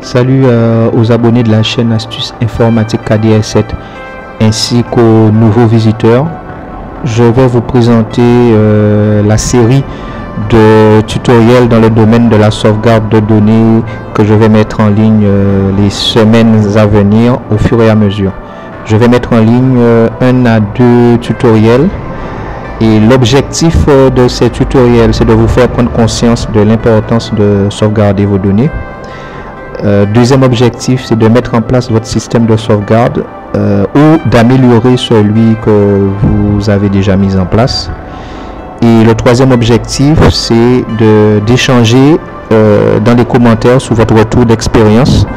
Salut aux abonnés de la chaîne Astuces Informatique KDS7 ainsi qu'aux nouveaux visiteurs. Je vais vous présenter la série de tutoriels dans le domaine de la sauvegarde de données que je vais mettre en ligne les semaines à venir au fur et à mesure. Je vais mettre en ligne 1 à 2 tutoriels et l'objectif de ces tutoriels, c'est de vous faire prendre conscience de l'importance de sauvegarder vos données. Deuxième objectif, c'est de mettre en place votre système de sauvegarde ou d'améliorer celui que vous avez déjà mis en place. Et le troisième objectif, c'est d'échanger dans les commentaires sous votre retour d'expérience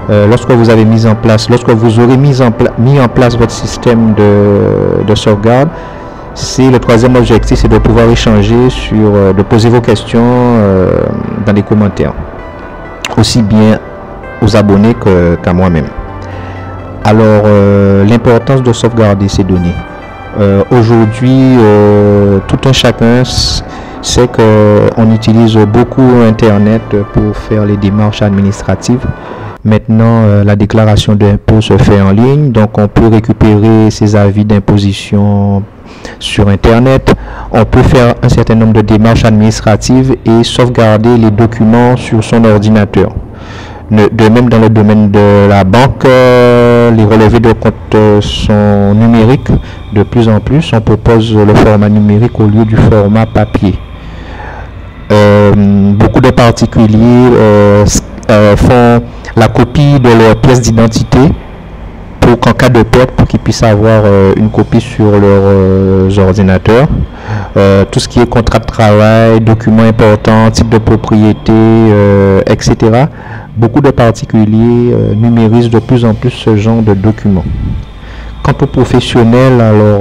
lorsque vous avez mis en place, lorsque vous aurez mis en place votre système de sauvegarde. C'est le troisième objectif, c'est de pouvoir échanger de poser vos questions dans les commentaires, aussi bien aux abonnés qu'à moi-même. Alors, l'importance de sauvegarder ces données. Aujourd'hui, tout un chacun sait qu'on utilise beaucoup Internet pour faire les démarches administratives. Maintenant, la déclaration d'impôt se fait en ligne, donc on peut récupérer ses avis d'imposition sur Internet. On peut faire un certain nombre de démarches administratives et sauvegarder les documents sur son ordinateur. De même, dans le domaine de la banque, les relevés de compte sont numériques. De plus en plus, on propose le format numérique au lieu du format papier. Beaucoup de particuliers font la copie de leur pièce d'identité pour qu'en cas de perte, pour qu'ils puissent avoir une copie sur leurs ordinateurs. Tout ce qui est contrat de travail, documents importants, type de propriété, etc. Beaucoup de particuliers numérisent de plus en plus ce genre de documents. Quant aux professionnels, alors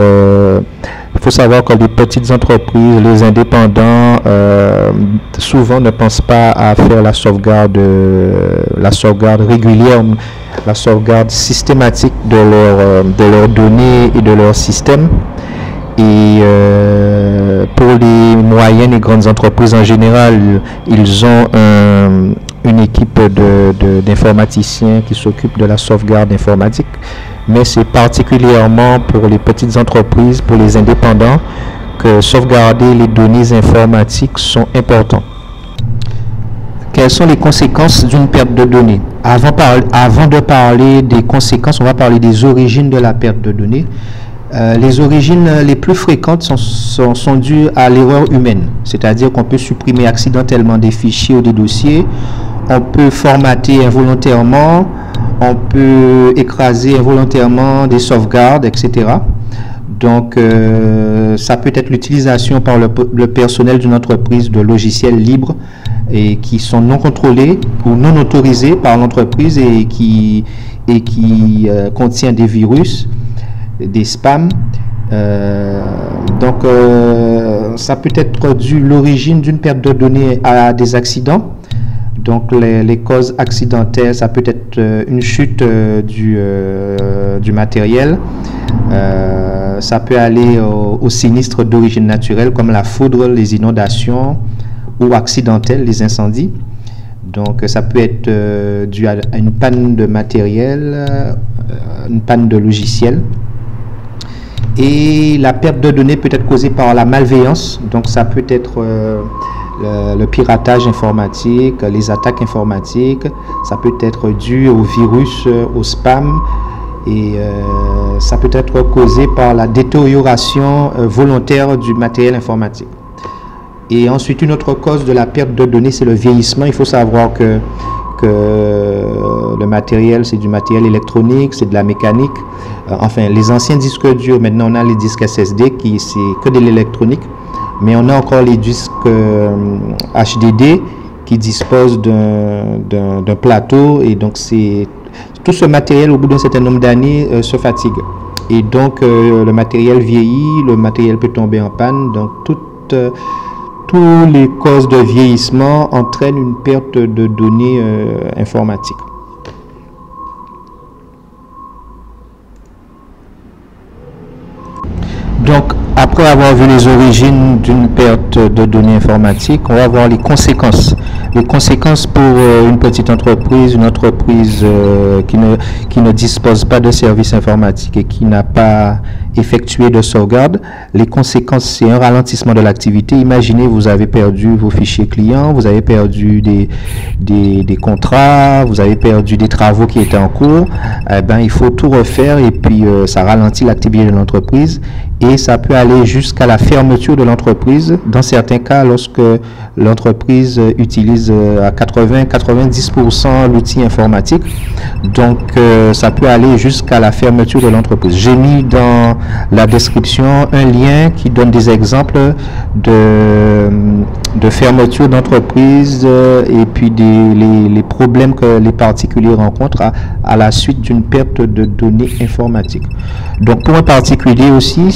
il faut savoir que les petites entreprises, les indépendants, souvent ne pensent pas à faire la sauvegarde régulière, la sauvegarde systématique de leurs données et de leur système. Et pour les moyennes et grandes entreprises en général, ils ont une équipe d'informaticiens qui s'occupe de la sauvegarde informatique. Mais c'est particulièrement pour les petites entreprises, pour les indépendants, que sauvegarder les données informatiques sont importants. Quelles sont les conséquences d'une perte de données? Avant de parler des conséquences, on va parler des origines de la perte de données. Les origines les plus fréquentes sont dues à l'erreur humaine, c'est-à-dire qu'on peut supprimer accidentellement des fichiers ou des dossiers, on peut formater involontairement, on peut écraser involontairement des sauvegardes, etc. Donc, ça peut être l'utilisation par le personnel d'une entreprise de logiciels libres et qui sont non contrôlés ou non autorisés par l'entreprise et qui contient des virus, des spams. Donc, ça peut être dû l'origine d'une perte de données à des accidents. Donc, les causes accidentelles, ça peut être une chute du matériel. Ça peut aller au sinistre d'origine naturelle comme la foudre, les inondations ou accidentelles, les incendies. Donc, ça peut être dû à une panne de matériel, une panne de logiciel. Et la perte de données peut être causée par la malveillance. Donc, ça peut être le piratage informatique, les attaques informatiques. Ça peut être dû au virus, au spam. Et ça peut être causé par la détérioration volontaire du matériel informatique. Et ensuite, une autre cause de la perte de données, c'est le vieillissement. Il faut savoir que le matériel, c'est du matériel électronique, c'est de la mécanique. Enfin, les anciens disques durs, maintenant on a les disques SSD qui c'est que de l'électronique, mais on a encore les disques HDD qui disposent d'un plateau, et donc tout ce matériel au bout d'un certain nombre d'années se fatigue. Et donc le matériel vieillit, le matériel peut tomber en panne, donc toutes les causes de vieillissement entraînent une perte de données informatiques. Donc, après avoir vu les origines d'une perte de données informatiques, on va voir les conséquences. Les conséquences pour une petite entreprise, une entreprise qui ne dispose pas de services informatiques et qui n'a pas effectué de sauvegarde. Les conséquences, c'est un ralentissement de l'activité. Imaginez, vous avez perdu vos fichiers clients, vous avez perdu des contrats, vous avez perdu des travaux qui étaient en cours. Eh ben, il faut tout refaire et puis ça ralentit l'activité de l'entreprise. Et ça peut aller jusqu'à la fermeture de l'entreprise. Dans certains cas, lorsque l'entreprise utilise à 80-90% l'outil informatique, donc ça peut aller jusqu'à la fermeture de l'entreprise. J'ai mis dans la description un lien qui donne des exemples de fermeture d'entreprise et puis les problèmes que les particuliers rencontrent à la suite d'une perte de données informatiques. Donc pour un particulier aussi,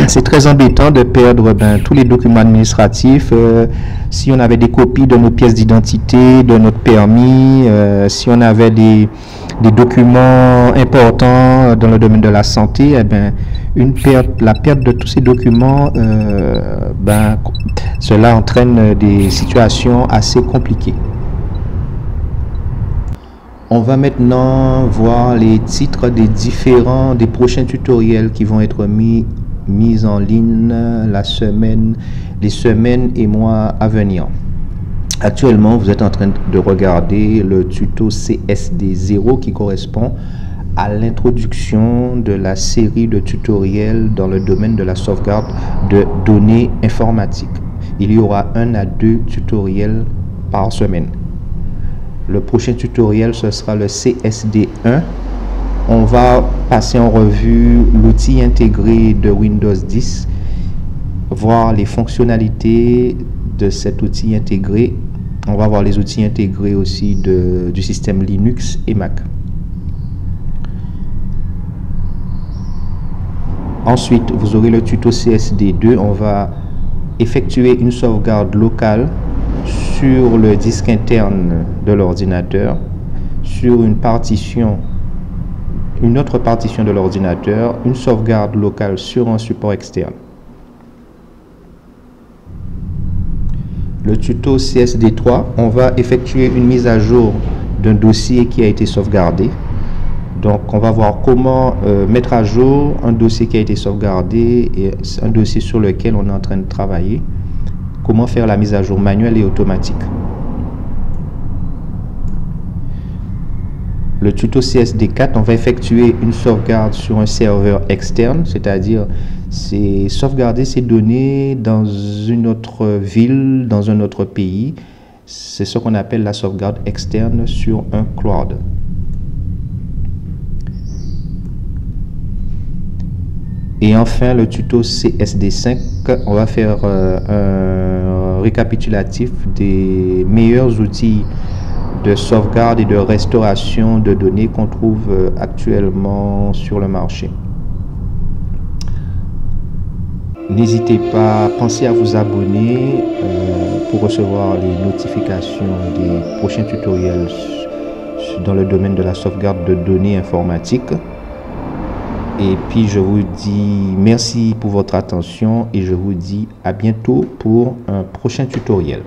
c'est très embêtant de perdre tous les documents administratifs. Si on avait des copies de nos pièces d'identité, de notre permis, si on avait des documents importants dans le domaine de la santé, eh ben, la perte de tous ces documents, cela entraîne des situations assez compliquées. On va maintenant voir les titres des prochains tutoriels qui vont être mis en ligne les semaines et mois à venir. Actuellement, vous êtes en train de regarder le tuto CSD0 qui correspond à l'introduction de la série de tutoriels dans le domaine de la sauvegarde de données informatiques. Il y aura 1 à 2 tutoriels par semaine. Le prochain tutoriel, ce sera le CSD1. On va passer en revue l'outil intégré de Windows 10, voir les fonctionnalités de cet outil intégré. On va voir les outils intégrés aussi du système Linux et Mac. Ensuite, vous aurez le tuto CSD2. On va effectuer une sauvegarde locale sur le disque interne de l'ordinateur, sur une autre partition de l'ordinateur, une sauvegarde locale sur un support externe. Le tuto CSD3, on va effectuer une mise à jour d'un dossier qui a été sauvegardé. Donc, on va voir comment mettre à jour un dossier qui a été sauvegardé et un dossier sur lequel on est en train de travailler. Comment faire la mise à jour manuelle et automatique. Le tuto CSD4, on va effectuer une sauvegarde sur un serveur externe, c'est-à-dire c'est sauvegarder ces données dans une autre ville, dans un autre pays. C'est ce qu'on appelle la sauvegarde externe sur un cloud. Et enfin, le tuto CSD5, on va faire un récapitulatif des meilleurs outils de sauvegarde et de restauration de données qu'on trouve actuellement sur le marché. N'hésitez pas, pensez à vous abonner pour recevoir les notifications des prochains tutoriels dans le domaine de la sauvegarde de données informatiques. Et puis je vous dis merci pour votre attention et je vous dis à bientôt pour un prochain tutoriel.